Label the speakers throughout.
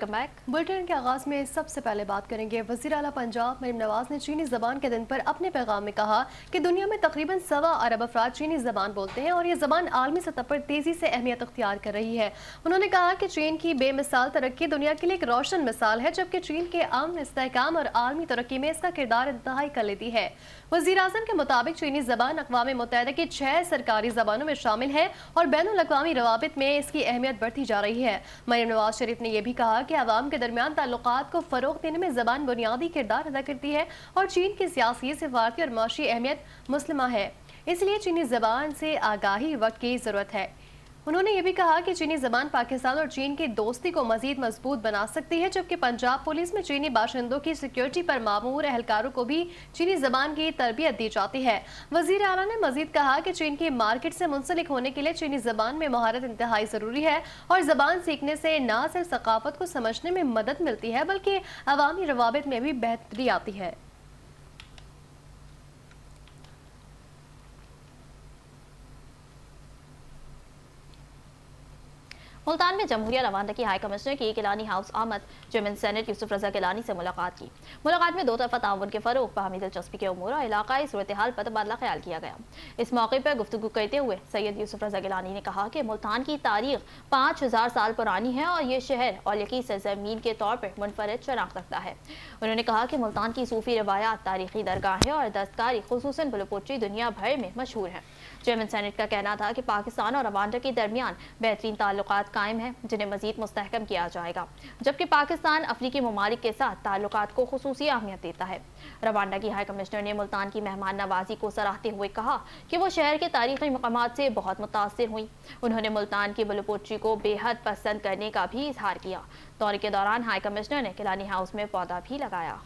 Speaker 1: Welcome back.
Speaker 2: Bulletin के आगाज में सबसे पहले बात करेंगे। वज़ीर आला पंजाब मरीम नवाज ने चीनी ज़बान के दिन पर अपने पैगाम में कहा कि दुनिया में तकरीबन 1.25 अरब अफराद चीनी ज़बान बोलते हैं और ये ज़बान आलमी सतह पर तेज़ी से अहमियत अख्तियार कर रही है। उन्होंने कहा कि चीन की बेमिसाल तरक्की दुनिया के लिए एक रोशन मिसाल है, जबकि चीन के अमन, इस्तेहकाम और आलमी तरक्की में इसका किरदार इंतहाई कलीदी है। वज़ीर आज़म के मुताबिक चीनी ज़बान अक़वाम मुत्तहिदा की 6 सरकारी ज़बानों में शामिल है और बैनुल-अक़वामी रवाबित में इसकी अहमियत बढ़ती जा रही है। मरीम नवाज शरीफ ने यह भी कहा कि अवाम के दरमियान ताल्लुकात को फ़रोग़ देने में ज़बान बुनियादी किरदार अदा करती है और चीन की सियासी, सफारती और माशी अहमियत मुस्लिमा है, इसलिए चीनी ज़बान से आगाही वक्त की ज़रूरत है। उन्होंने ये भी कहा कि चीनी ज़बान पाकिस्तान और चीन की दोस्ती को मज़ीद मजबूत बना सकती है, जबकि पंजाब पुलिस में चीनी बाशिंदों की सिक्योरिटी पर मामूर एहलकारों को भी चीनी ज़बान की तरबियत दी जाती है। वज़ीर आला ने मज़ीद कहा कि चीन की मार्केट से मुंसलिक होने के लिए चीनी ज़बान में महारत इंतहाई ज़रूरी है और ज़बान सीखने से न सिर्फ सकाफत को समझने में मदद मिलती है बल्कि अवामी रवाबित में भी बेहतरी आती है।
Speaker 1: मुल्तान में जमहूरिया रवानगी हाई कमिश्नर की गिलानी हाउस आमद चेयरमैन सेनेट यूसुफ रजा गिलानी से मुलाकात की। मुलाकात में दो तरफा ताउन के फरोग, बाहमी दिलचस्पी के उमूर और इलाकाई सूरत हाल पर तबादला ख्याल किया गया। इस मौके पर गुफ्तगू करते हुए सैयद यूसुफ रजा गिलानी ने कहा कि मुल्तान की तारीख 5000 साल पुरानी है और ये शहर औलिया सरजमीन के तौर पर मुनफरद शनाख्त रखता है। उन्होंने कहा कि मुल्तान की सूफी रवायात, तारीखी दरगाहें और दस्तकारी खुसूसन बुलपोट्री दुनिया भर में मशहूर है। चेयरमैन सेनेट का कहना था कि पाकिस्तान और रवांडा के दरमियान बेहतरीन ताल्लुकात कायम हैं, जिन्हें मजीद मुस्तहकम किया जाएगा, जबकि पाकिस्तान अफ्रीकी ममालिक के साथ ताल्लुकात को खुसूसी अहमियत देता है। रवांडा की हाई कमिश्नर ने मुल्तान की मेहमान नवाजी को सराहते हुए कहा कि वो शहर के तारीखी मकामात से बहुत मुतासिर हुई। उन्होंने मुल्तान की बुलपोट्री को बेहद पसंद करने का भी इजहार किया। दौरे के दौरान हाई कमिश्नर ने गिलानी हाउस में पौधा भी लगाया।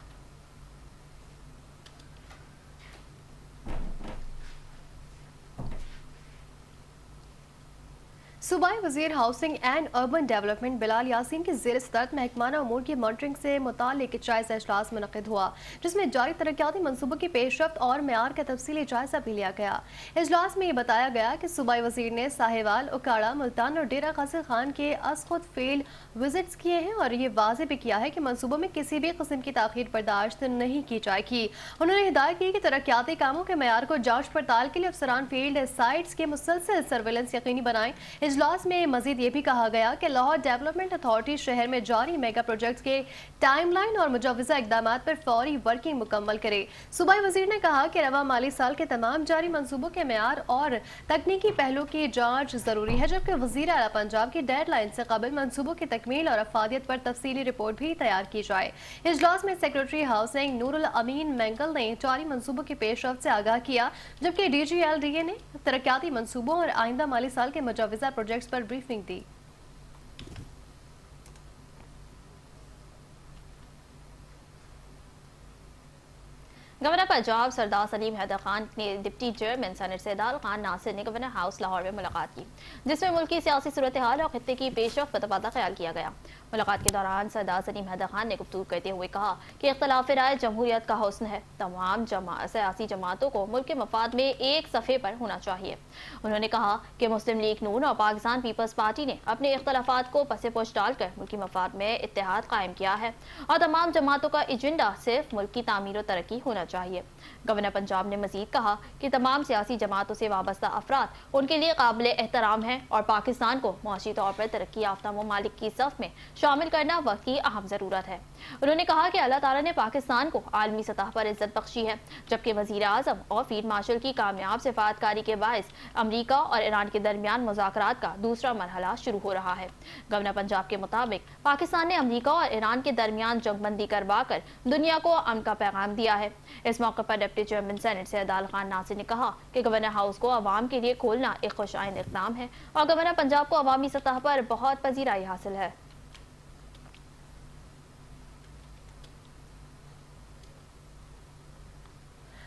Speaker 2: सूबाई वज़ीर housing and urban development Bilal Yasin की ज़ेर सदरत महकमाना उमूर की मॉनिटरिंग से मुताल्लिक़ जायज़ा इजलास मुनक़िद हुआ, जिसमें जारी तरक्याती मनसूबों की पेशरफ्त और मेयार का तफसीली जायज़ा भी लिया गया। इजलास में ये बताया गया कि सूबाई वज़ीर ने साहिवाल, उकाड़ा, मुल्तान और डेरा गाज़ी खान के असखुद फील्ड विजिट्स किए हैं और ये वाज़ेह भी किया है कि मनसूबों में किसी भी किस्म की ताख़ीर बर्दाश्त नहीं की जाएगी। उन्होंने हिदायत की कि तरक्याती कामों के मेयार को जाँच पड़ताल के लिए अफसरान फील्ड साइट्स के मुसलसल सर्वेलेंस यकीनी बनाएं। इजलास में मजीद ये भी कहा गया कि लाहौर डेवलपमेंट अथॉरिटी शहर में जारी मेगा प्रोजेक्ट्स के टाइमलाइन और मुजवज़ा इक़दामात पर फौरी वर्किंग मुकम्मल करे। सूबाई वज़ीर ने कहा कि रवा माली साल के तमाम जारी मंसूबों के मेयार और तकनीकी पहलू की जांच ज़रूरी है, जबकि वज़ीर आला पंजाब की डेडलाइन से कबल मंसूबों की तकमील और अफादियत पर तफसीली रिपोर्ट भी तैयार की जाए। इजलास में सेक्रेटरी हाउसिंग नूरुल अमीन मैंगल ने जारी मंसूबों की पेशरफ्त से आगाह किया, जबकि DGLDA ने तरक्याती मंसूबों और आइंदा माली साल के मुजवज़ा प्रोजेक्ट्स पर ब्रीफिंग दी।
Speaker 1: गवर्नर पंजाब सरदार सलीम हैदर खान ने deputy chairman senate Saidal Khan Nasir ने गवर्नर हाउस लाहौर में मुलाकात की, जिसमें मुल्क की सियासी सूरत हाल और खित्ते की पेशरफ्त पर तबादला ख्याल किया गया। मुलाकात के दौरान सरदार सलीम हैदर खान ने गुफ्तगू करते हुए कहा कि इख्तलाफ राय जमहूरियत का हुस्न है, तमाम सियासी जमातों को मुल्क के मफाद में एक सफ़े पर होना चाहिए। उन्होंने कहा कि मुस्लिम लीग नून और पाकिस्तान पीपल्स पार्टी ने अपने इख्तलाफात को पसे पोश डालकर मुल्की मफाद में इत्तेहाद कायम किया है और तमाम जमातों का एजेंडा सिर्फ मुल्क की तामीर और तरक्की होना चाहिए। गवर्नर पंजाब ने मजीद कहा कि तमाम सियासी जमातों से वाबस्ता अफराद उनके लिए काबिल एहतराम हैं और पाकिस्तान को मुआशी तौर पर तरक्की याफ्ता ममालिक की सफ में शामिल करना वक्त की अहम ज़रूरत है। उन्होंने कहा कि अल्लाह ताला ने पाकिस्तान को आलमी सतह पर इज्जत बख्शी है, जबकि वज़ीर आज़म और फील्ड मार्शल की कामयाब सिफातकारी के बायस अमरीका और ईरान के दरमियान मुज़ाकरात का दूसरा मरहला शुरू हो रहा है। गवर्नर पंजाब के मुताबिक पाकिस्तान ने अमरीका और ईरान के दरमियान जंगबंदी करवा कर दुनिया को अमन का पैगाम दिया है। इस मौके पर deputy chairman senate Saidal Khan Nasir ने कहा कि गवर्नर हाउस को अवाम के लिए खोलना एक खुशआइंद इक़दाम है और गवर्नर पंजाब को अवामी सतह पर बहुत पजीराई हासिल है।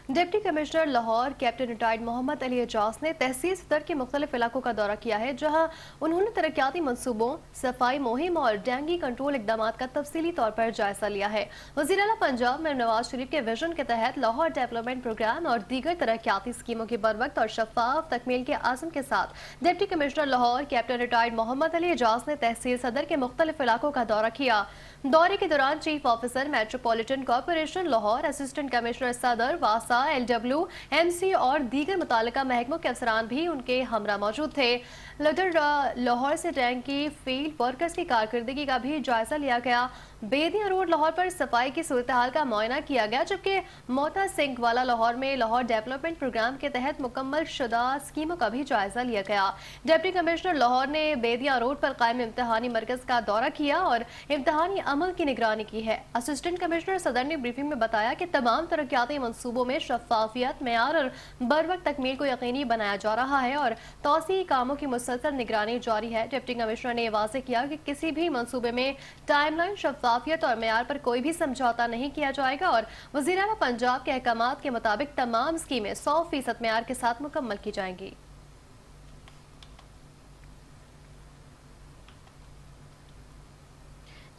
Speaker 2: Deputy commissioner Lahore captain retired Mohammad Ali Ejaz ने तहसील सदर के मुख्तलिफ इलाकों का दौरा किया है, जहां उन्होंने तरक्याती मनसूबों, सफाई मुहिम और डेंगू कंट्रोल इकदाम का तफसीली तौर पर जायजा लिया है। वज़ीर आला पंजाब में नवाज शरीफ के विजन के तहत लाहौर डेवलपमेंट प्रोग्राम और दीगर तरक्याती स्कीमों की बरवक्त और शफाफ तकमील के आज़म के साथ deputy commissioner Lahore captain retired Mohammad Ali Ejaz ने तहसील सदर के मुख्तलिफ इलाकों का दौरा किया। दौरे के दौरान chief officer metropolitan corporation Lahore, assistant commissioner सदर वासा, LW, MC और दीगर मुतालिका महकमों के अफसरान भी उनके हमरा मौजूद थे। लाहौर से टैंक की फील्ड वर्कर्स की कारकर्दगी का भी जायजा लिया गया। बेदिया रोड लाहौर पर सफाई की सूरत हाल का मुआयना किया गया, जबकि मोता सिंह वाला लाहौर में लाहौर डेवलपमेंट प्रोग्राम के तहत मुकम्मल शुदा स्कीमों का भी जायजा लिया गया। डिप्टी कमिश्नर लाहौर ने बेदिया रोड पर कायम इम्तहानी मरकज का दौरा किया और इम्तहानी अमल की निगरानी की है। असिस्टेंट कमिश्नर सदर ने ब्रीफिंग में बताया कि तमाम तरक्याती मनसूबों में शफाफियत, मेयार और बरवक्त तकमील को यकीनी बनाया जा रहा है और तौसीई कामों की मुसलसल निगरानी जारी है। डिप्टी कमिश्नर ने वाज़ेह किया कि किसी भी मनसूबे में टाइमलाइन, शफाफियत और मेयार पर कोई भी समझौता नहीं किया जाएगा और वज़ीर आला पंजाब के अहकामात के मुताबिक तमाम स्कीमें 100% मेयार के साथ मुकम्मल की जाएंगी।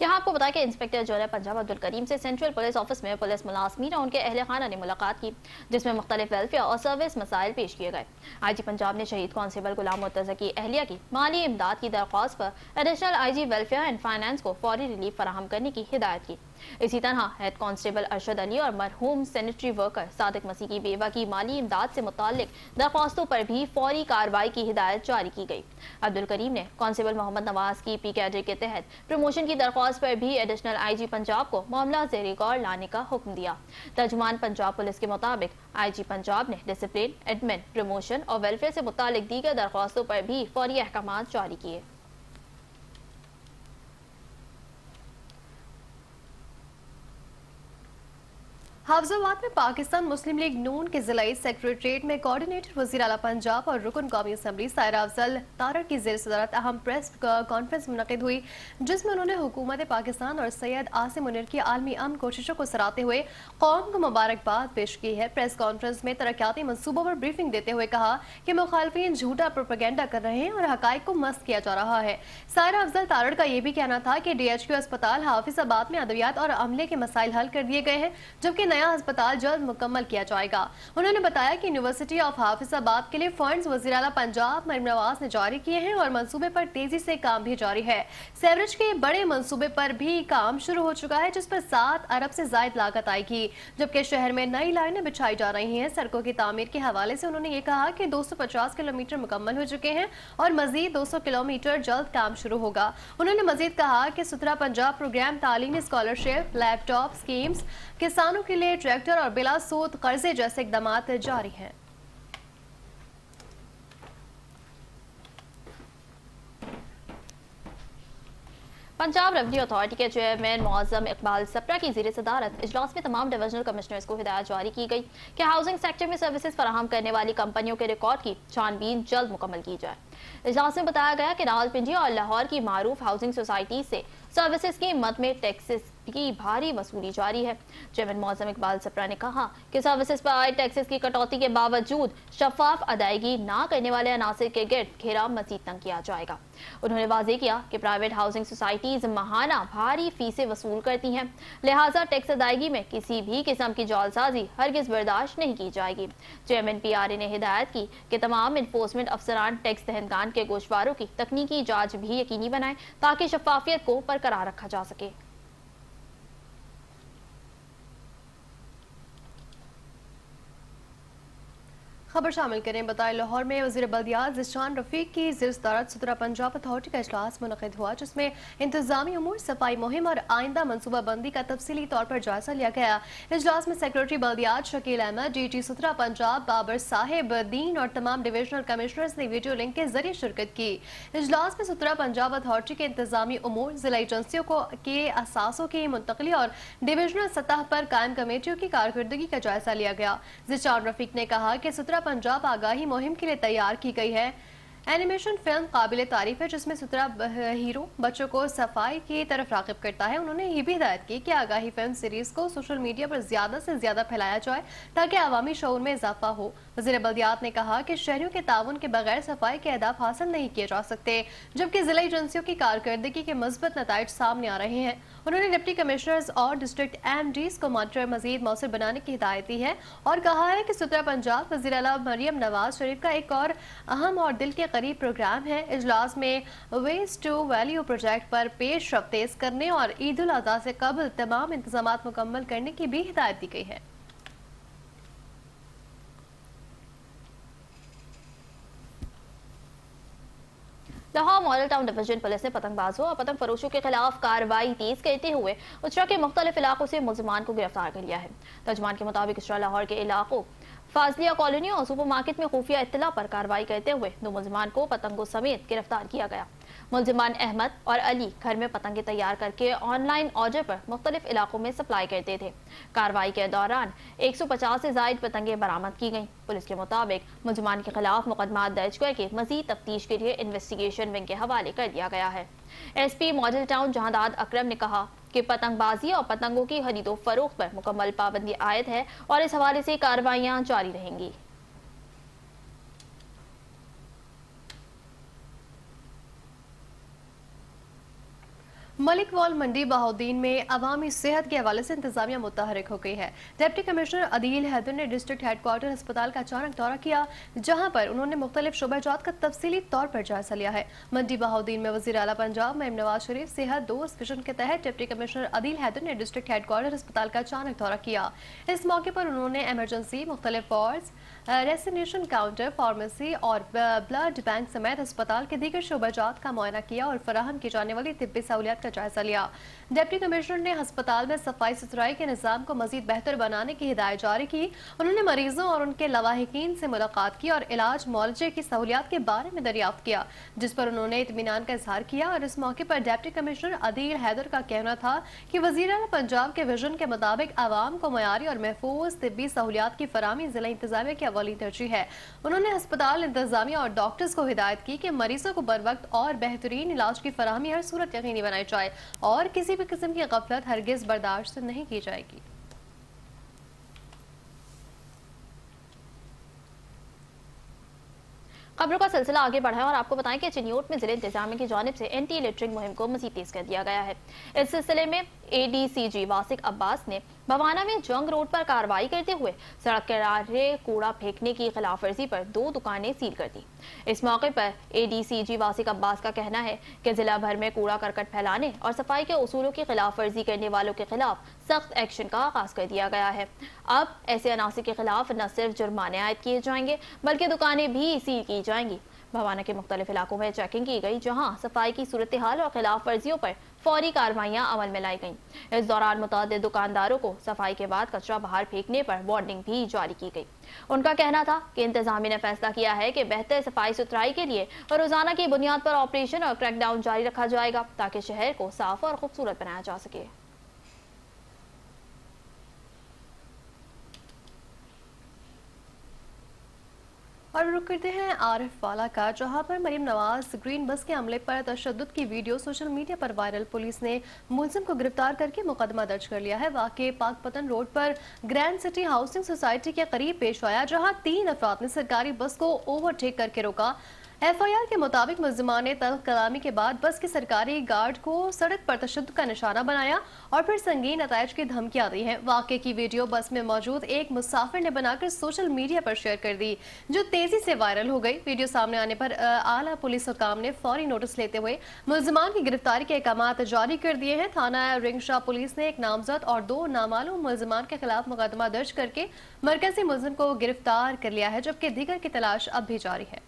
Speaker 1: यहाँ आपको बताया कि इंस्पेक्टर जनरल पंजाब अब्दुल करीम से सेंट्रल पुलिस ऑफिस में पुलिस मुलाजमीन और उनके अहल खाना ने मुलाकात की, जिसमें मुख्तलिफ वेलफेयर और सर्विस मसाइल पेश किए गए। IG पंजाब ने शहीद कांस्टेबल गुलाम मुर्तज़ा की अहलिया की माली इमदाद की दरख्वास्त पर additional IG welfare and finance को फौरी रिलीफ फराहम करने की हिदायत की। इसी तरह हेड कांस्टेबल अरशद अली और मरहूम सैनिटरी वर्कर सादिक मसीह की बेवा की माली इमदाद से मुताल्लिक दरख्वास्तों पर भी फौरी कार्रवाई की हिदायत जारी की गई। अब्दुल करीम ने कांस्टेबल मोहम्मद नवाज की पी कैडर के तहत प्रमोशन की दरख्वास्त पर भी एडिशनल IG पंजाब को मामला ज़ेरे गौर लाने का हुक्म दिया। तर्जुमान पंजाब पुलिस के मुताबिक IG पंजाब ने डिसिप्लिन, एडमिन, प्रमोशन और वेलफेयर से मुताल्लिक दीगर दरख्वास्तों पर भी फौरी अहकामात जारी किए।
Speaker 2: हाफिजाबाद में पाकिस्तान मुस्लिम लीग नून के जिलाई सेक्रेटरीट में कोऑर्डिनेटर वज़ीर आला पंजाब और रुकन कौमी असम्बली सायरा अफजल तारड़ की ज़ेर सदारत अहम प्रेस कॉन्फ्रेंस मुनक़िद हुई, जिसमें उन्होंने हुकूमत पाकिस्तान और सैयद आसिम मुनीर की आलमी अमन कोशिशों को सराहते हुए कौम को मुबारकबाद पेश की है। प्रेस कॉन्फ्रेंस में तरक्याती मनसूबों पर ब्रीफिंग देते हुए कहा कि मुखालफिन झूठा प्रोपेगेंडा कर रहे हैं और हकाइक को मस्त किया जा रहा है। सायरा अफजल तारड़ का यह भी कहना था कि DHQ अस्पताल हाफिजाबाद में अद्वियात और अमले के मसाइल हल कर दिए गए हैं, जबकि नया अस्पताल जल्द मुकम्मल किया जाएगा। उन्होंने बताया कि यूनिवर्सिटी ऑफ हाफिजाबाद के लिए फंड्स वज़ीर आला पंजाब मरीम नवाज ने जारी किए हैं और मंसूबे पर तेजी से काम भी जारी है। सेवरेज के बड़े मंसूबे पर भी काम शुरू हो चुका है, जिस पर 7 अरब से जायद लागत आएगी, जबकि शहर में नई लाइनें बिछाई जा रही हैं। सड़कों की तामीर के हवाले से उन्होंने ये कहा कि 250 किलोमीटर मुकम्मल हो चुके हैं और मजीद 200 किलोमीटर जल्द काम शुरू होगा। उन्होंने मजीद कहा कि सुथरा पंजाब प्रोग्राम, तालीमी स्कॉलरशिप, लैपटॉप स्कीम्स, किसानों के लिए ट्रैक्टर और बिला सूद कर्जे जैसे इकदाम जारी हैं।
Speaker 1: पंजाब रेवेन्यू अथॉरिटी के चेयरमैन मुअज़्ज़म इकबाल सप्रा की ज़ेर सदारत इजलास में तमाम डिविजनल कमिश्नर्स को हिदायत जारी की गई कि हाउसिंग सेक्टर में सर्विसेज फराहम करने वाली कंपनियों के रिकॉर्ड की छानबीन जल्द मुकम्मल की जाए। इजलास में बताया गया कि रावलपिंडी और लाहौर की मारूफ हाउसिंग सोसाइटी से सर्विसेज की मद में टैक्सेस की भारी वसूली जारी है। चेयरमैन मुअज़्ज़म इकबाल सप्रा ने कहा कि सर्विसेज पर आए टैक्सेस की कटौती के बावजूद शफाफ अदायगी ना करने वाले अनासिर के गिर्द घेरा मजीद तंग किया जाएगा। उन्होंने वाज़ेह किया कि प्राइवेट हाउसिंग सोसाइटीज माहाना भारी फीसें वसूल करती हैं, लिहाजा टैक्स अदायगी में किसी भी किस्म की जालसाजी हरगिज बर्दाश्त नहीं की जाएगी। चेयरमैन PRA ने हिदायत की कि तमाम इन्फोर्समेंट अफसरान टैक्स दहनदान के गोशवारों की तकनीकी जांच भी यकीनी बनाएं ताकि शफाफियत को बरकरार रखा जा सके।
Speaker 2: खबर शामिल करें। बताएं लाहौर में वज़ीर बल्दियात ज़िशान रफीक की ज़ेर सदारत सुथरा पंजाब अथॉरिटी का इजलास मुनक़िद हुआ, जिसमें इंतजामी उमूर, सफाई मुहिम और आइंदा मनसूबा बंदी का तफसीली तौर पर जायजा लिया गया। इजलास में सेक्रेटरी बल्दियात शकील अहमद, DG सुथरा पंजाब बाबर साहिब दीन और तमाम डिविजनल कमिश्नर्स ने वीडियो लिंक के जरिए शिरकत की। इजलास में सुथरा पंजाब अथॉरिटी के इंतजामी उमूर, जिला एजेंसियों के असासों की मुंतकली और डिविजनल सतह पर कायम कमेटियों की कारकर्दगी का जायजा लिया गया। ज़िशान रफीक ने कहा कि सुथरा पंजाब आगाही मुहिम के लिए तैयार की गई है। एनिमेशन फिल्म काबिल तारीफ है, जिसमें 17 हीरो बच्चों को सफाई की तरफ राग़िब करता है। उन्होंने ये भी हिदायत की कि आगाही फिल्म सीरीज को सोशल मीडिया पर ज्यादा से ज्यादा फैलाया जाए ताकि अवामी शऊर में इजाफा हो। वज़ीर बल्दियात ने कहा कि शहरियों के ताउन के बगैर सफाई के अहदाफ हासिल नहीं किए जा सकते, जबकि जिला एजेंसियों की कारकर्दगी के मज़बूत नताइज सामने आ रहे हैं। उन्होंने डिप्टी कमिश्नर्स और डिस्ट्रिक्ट MDs को मॉनिटर मजीद मौसर बनाने की हिदायत दी है और कहा है कि सुतरा पंजाब वज़ीर आला मरियम नवाज शरीफ का एक और अहम और दिल के करीब प्रोग्राम है। इजलास में वेस्ट टू वैल्यू प्रोजेक्ट पर पेश रफ्त तेज करने और ईद उल अज़हा से कबल तमाम इंतजामात मुकम्मल करने की भी हिदायत दी गई है।
Speaker 1: Lahore model town division police ने पतंगबाजों और पतंग फरोशों के खिलाफ कार्रवाई तेज करते हुए उचरा के मुख्तलिफ इलाकों से मुलजमान को गिरफ्तार कर लिया है। तर्जमान के मुताबिक उचरा लाहौर के इलाकों फाजलिया कॉलोनी और सुपर मार्केट में खुफिया इत्तला पर कार्रवाई करते हुए 2 मुलजमान को पतंगों समेत गिरफ्तार किया गया। मुलजमान अहमद और अली घर में पतंगे तैयार करके ऑनलाइन ऑर्डर पर मुख्तलिफ इलाकों में सप्लाई करते थे। कार्रवाई के दौरान 150 से जायद पतंगे बरामद की गईं। पुलिस के मुताबिक मुलजमान के खिलाफ मुकदमा दर्ज करके मजीद तफ्तीश के लिए इन्वेस्टिगेशन विंग के हवाले कर दिया गया है। SP मॉडल टाउन जहांदाद अकरम ने कहा कि पतंगबाजी और पतंगों की खरीदो फरोख्त पर मुकम्मल पाबंदी आयद है और इस हवाले से कार्रवाइयां जारी रहेंगी।
Speaker 2: मलिक वाल मंडी बहाउद्दीन में अवामी सेहत के हवाले से इंतजामिया मुतहरिक हो गई है। डिप्टी कमिश्नर अदील हैदर ने डिस्ट्रिक्ट हेडक्वार्टर अस्पताल का अचानक दौरा किया, जहां पर उन्होंने मुख्तलिफ शोबाजात का तफसीली तौर पर जायजा लिया है। मंडी बहाउद्दीन में वज़ीर आला पंजाब मरियम नवाज शरीफ सेहत 2 विजन के तहत डिप्टी कमिश्नर अदील हैदर ने डिस्ट्रिक्ट हेडक्वार्टर अस्पताल का अचानक दौरा किया। इस मौके पर उन्होंने एमरजेंसी, मुख्तलिफ वार्ड्स, रेसिनेशन काउंटर, फार्मेसी और ब्लड बैंक समेत अस्पताल के दीगर शोबाजात का मुआयना किया और फराहम की जाने वाली तिब्बी सहूलियात का जायजा लिया। डिप्टी कमिश्नर ने अस्पताल में सफाई सुथराई के निज़ाम को मजीद बेहतर बनाने की हिदायत जारी की। उन्होंने मरीजों और उनके लवाहिकीन से मुलाकात की और इलाज मुआलजे की सहूलियात के बारे में दरियाफ्त किया, जिस पर उन्होंने इत्मीनान का इजहार किया। और इस मौके पर डिप्टी कमिश्नर अदील हैदर का कहना था कि वज़ीर आला पंजाब के विजन के मुताबिक आवाम को मयारी और महफूज तिब्बी सहूलियात की फराहमी जिला इंतजामिया की अव्वली तरजीह है। उन्होंने अस्पताल इंतजामिया और डॉक्टर्स को हिदायत की कि मरीजों को बर वक्त और बेहतरीन इलाज की फराहमी हर सूरत यकीनी बनाई जाए और किसी भी किस्म की गफलत हरगिज बर्दाश्त नहीं की जाएगी।
Speaker 1: खबरों का सिलसिला आगे बढ़ा है और आपको बताएं कि चिन्योट में जिले इंतजामिया की जानिब से एंटी लिटरिंग मुहिम को मजीद तेज कर दिया गया है। इस सिलसिले में ADCG वासिक अब्बास ने भवाना में जंग रोड पर कार्रवाई करते हुए सड़क किनारे कूड़ा फेंकने की खिलाफ वर्जी पर 2 दुकानें सील कर दी। इस मौके पर ADCG वासिक अब्बास का कहना है कि जिला भर में कूड़ा करकट फैलाने और सफाई के उसूलों की खिलाफ वर्जी करने वालों के खिलाफ सख्त एक्शन का आगाज कर दिया गया है। अब ऐसे अनासिर के खिलाफ न सिर्फ जुर्माने आयद किए जाएंगे बल्कि दुकानें भी सील की जाएंगी। भवाना के मुख्तलिफ इलाकों में चेकिंग की गई, जहां सफाई की सूरत हाल और खिलाफ वर्जियों पर फौरी कार्रवाइयां अमल में लाई गईं। इस दौरान मुतअद्दिद दुकानदारों को सफाई के बाद कचरा बाहर फेंकने पर वार्निंग भी जारी की गई। उनका कहना था कि इंतजामिया ने फैसला किया है कि बेहतर सफाई सुथराई के लिए रोजाना की बुनियाद पर ऑपरेशन और क्रैकडाउन जारी रखा जाएगा ताकि शहर को साफ और खूबसूरत बनाया जा सके।
Speaker 2: और रुक करते हैं आरिफ वाला का, जहां पर मरियम नवाज ग्रीन बस के हमले पर तशद्दुद की वीडियो सोशल मीडिया पर वायरल। पुलिस ने मुलजिम को गिरफ्तार करके मुकदमा दर्ज कर लिया है। वाक़या पाकपतन रोड पर ग्रैंड सिटी हाउसिंग सोसाइटी के करीब पेश आया, जहां 3 अफराद ने सरकारी बस को ओवरटेक करके रोका। FIR के मुताबिक मुलजिमान ने तल्ख कलामी के बाद बस के सरकारी गार्ड को सड़क पर तशद्दुद का निशाना बनाया और फिर संगीन नताइज की धमकियां दी हैं। वाक़े की वीडियो बस में मौजूद एक मुसाफिर ने बनाकर सोशल मीडिया पर शेयर कर दी, जो तेजी से वायरल हो गई। वीडियो सामने आने पर आला पुलिस हुकाम ने फौरी नोटिस लेते हुए मुलजिमान की गिरफ्तारी के अहकामात जारी कर दिए हैं। थाना रिंगशाह पुलिस ने एक नामजद और 2 नामालूम मुलजिमान के खिलाफ मुकदमा दर्ज करके मरकजी मुलजिम को गिरफ्तार कर लिया है, जबकि दीगर की तलाश अब भी जारी है।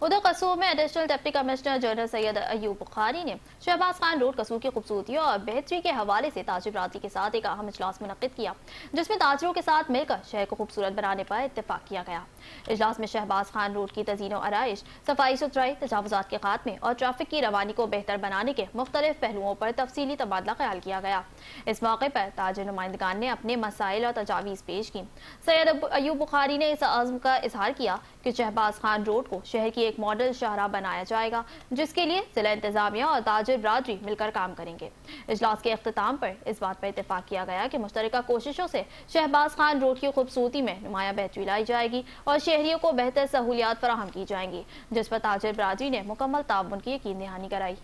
Speaker 1: उधर कसूर में additional deputy commissioner general Syed Ayub Bukhari ने शहबाज खान रोड कसूर की खूबसूरती और बेहतरी के हवाले से ताजिर बरादरी के साथ एक अहम इजलास मुनक्किद किया, जिसमें ताजिरों के साथ मिलकर शहर को खूबसूरत बनाने पर इत्तेफाक किया गया। इजलास में शहबाज खान रोड की तज़ीन आराइश, सफाई सुथराई, तजावुज़ात के खात्मे और ट्रैफिक की रवानी को बेहतर बनाने के मुख्तलिफ पहलुओं पर तफसीली तबादला ख्याल किया गया। इस मौके पर ताजिर नुमाइंदगान ने अपने मसाइल और तजावीज़ पेश की। सैयद अयूब बुखारी ने इस आज़म का इजहार किया कि शहबाज खान रोड को शहर की एक मॉडल शाहराह बनाया जाएगा, जिसके लिए जिला इंतजामिया और ताजिर बरादरी मिलकर काम करेंगे। इजलास के अख्ताम पर इस बात पर इत्तेफाक किया गया कि मुश्तरका कोशिशों से शहबाज खान रोड की खूबसूरती में नुमायां बेहतरी लाई जाएगी और शहरियों को बेहतर सहूलियात फराहम की जाएंगी, जिस पर ताजिर बरादरी ने मुकम्मल ताउन की यकीन दहानी कराई।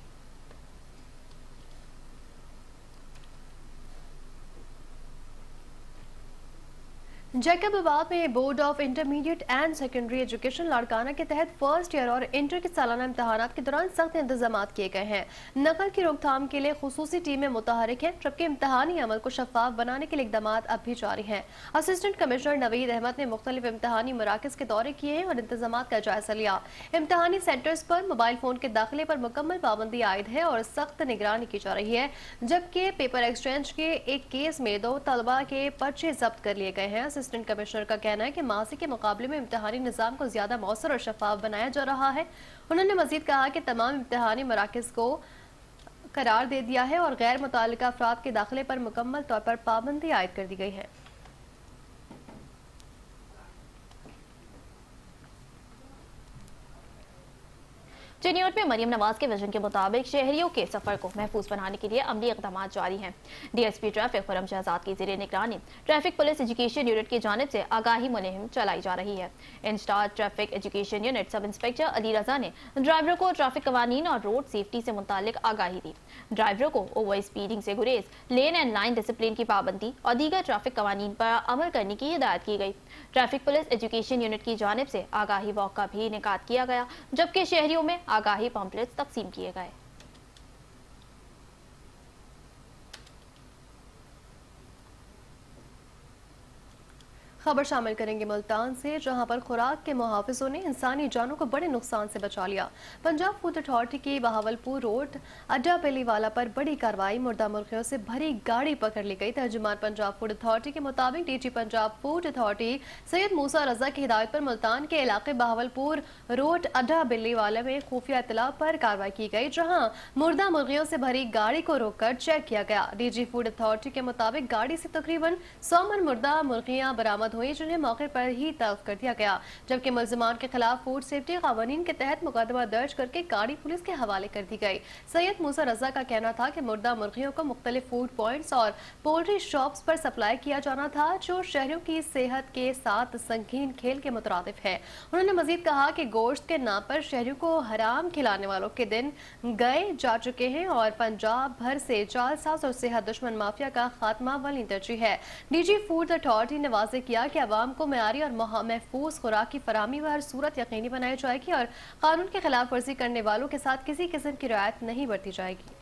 Speaker 2: जैकबाबाद में board of intermediate and secondary education Larkana के तहत फर्स्ट ईयर और इंटर के सालाना इम्तहानात के दौरान सख्त इंतजाम किए गए हैं। नकल की रोकथाम के लिए खुसूसी टीमें मुतहरिक हैं, जबकि इम्तहानी अमल को शफाफ बनाने के लिए इकदाम अब भी जारी हैं। असिस्टेंट कमिश्नर नवीद अहमद ने मुख्तलिफ इम्तहानी मराकज के दौरे किए हैं और इंतजाम का जायजा लिया। इम्तहानी सेंटर्स पर मोबाइल फोन के दाखिले पर मुकम्मल पाबंदी आयद है और सख्त निगरानी की जा रही है, जबकि पेपर एक्सचेंज के एक केस में 2 तलबा के पर्चे जब्त कर लिए गए हैं। असिस्टेंट कमिश्नर का कहना है कि माजी के मुकाबले में इम्तिहानी निज़ाम को ज्यादा मौसर और शफाफ बनाया जा रहा है। उन्होंने मजीद कहा कि तमाम इम्तिहानी मराकज को करार दे दिया है और गैर मुताल्लिका अफराद के दाखिले पर मुकम्मल तौर पर पाबंदी आयद कर दी गई है।
Speaker 1: चिन्योट में मरियम नवाज के विजन के मुताबिक शहरियों के सफर को महफूज बनाने के लिए अमली इकदाम जारी हैं। डीएसपी ट्रैफिक खुरम शहजाद की ज़ेरे निगरानी ट्रैफिक पुलिस एजुकेशन यूनिट की जानिब से आगाही मुहिम चलाई जा रही है। इंस्टार traffic education unit sub inspector Ali Raza ने ड्राइवरों को ट्रैफिक कवानीन और रोड सेफ्टी से मुतालिक आगाही दी। ड्राइवरों को ओवर स्पीडिंग से गुरेज, लेन एंड लाइन डिसिप्लिन की पाबंदी और दीगर ट्रैफिक कवानीन पर अमल करने की हिदायत की गई। ट्रैफिक पुलिस एजुकेशन यूनिट की जानिब से आगाही वॉक का भी इनेकाद किया गया, जबकि शहरियों में आगाही पम्पलेट्स तकसीम किए गए।
Speaker 2: खबर शामिल करेंगे मुल्तान से, जहां पर खुराक के मुहाफिजों ने इंसानी जानों को बड़े नुकसान से बचा लिया। पंजाब फूड अथॉरिटी की बहावलपुर रोड अड्डा बेलीवाला पर बड़ी कार्रवाई, मुर्दा मुर्गियों से भरी गाड़ी पकड़ ली गई। तर्जुमान पंजाब फूड अथॉरिटी के मुताबिक DG Punjab food authority Syed Musa Raza की हिदायत पर मुल्तान के इलाके बहावलपुर रोड अड्डा बेलीवाला में खुफिया इत्तला पर कार्रवाई की गई, जहाँ मुर्दा मुर्गियों से भरी गाड़ी को रोककर चेक किया गया। डीजी फूड अथॉरिटी के मुताबिक गाड़ी से तकरीबन 100 मन मुर्दा मुर्गियां बरामद हुई, जिन्हें मौके पर ही तलब कर दिया गया, जबकि मुल्जिमान के खिलाफ फूड सेफ्टी कानून के तहत मुकदमा दर्ज करके गाड़ी पुलिस के हवाले कर दी गई। सैयद मूसा रजा का कहना था कि मुर्दा मुर्गियों को मुख्तलिफ फूड पॉइंट्स और पोल्ट्री शॉप्स पर सप्लाई किया जाना था, जो शहरियों की सेहत के साथ संगीन खेल के मुतरादिफ है। उन्होंने मजीद कहा कि गोश्त के नाम पर शहरियों को हराम खिलाने वालों के दिन गए जा चुके हैं और पंजाब भर से जालसाज और सेहत दुश्मन माफिया का खात्मा वली तरजीह है। डीजी फूड अथॉरिटी ने वाज़ेह किया कि अवाम को मेयारी और महफूज खुराक की फराहमी हर सूरत यकीनी बनाई जाएगी और कानून की खिलाफ वर्जी करने वालों के साथ किसी किस्म की रियायत नहीं बरती जाएगी।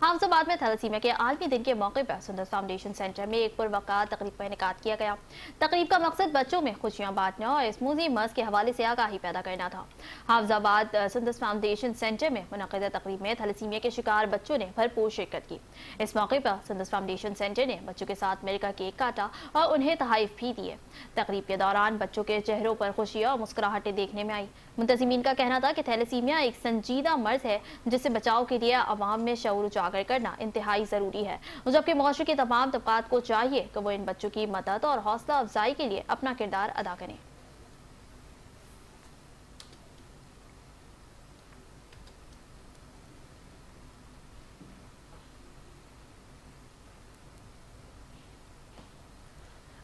Speaker 1: हाफिजाबाद में थैलेसीमिया के आलमी दिन के मौके पर सुंदस फाउंडेशन सेंटर में एक पुरवकार तकरीब का इनेकाद किया गया। तकरीब का मकसद बच्चों में खुशियां बांटना और स्मूजी मर्ज के हवाले से आगाही पैदा करना था। हाफिजाबाद सुंदस फाउंडेशन सेंटर में मुनक़िदा तकरीब में थैलेसीमिया के शिकार बच्चों ने भरपूर शिरकत की। इस मौके पर सुंदस फाउंडेशन सेंटर ने बच्चों के साथ मिलकर केक काटा और उन्हें तहाइफ भी दिए। तकरीब के दौरान बच्चों के चेहरों पर खुशियां और मुस्कुराहटें देखने में आई। मुंतज़िमीन का कहना था कि थैलेसीमिया एक संजीदा मर्ज है, जिससे बचाव के लिए अवाम में शऊर उजागर करना इंतहाई ज़रूरी है, जबकि मुआशरे के तमाम तबकात को चाहिए कि वो इन बच्चों की मदद और हौसला अफजाई के लिए अपना किरदार अदा करें।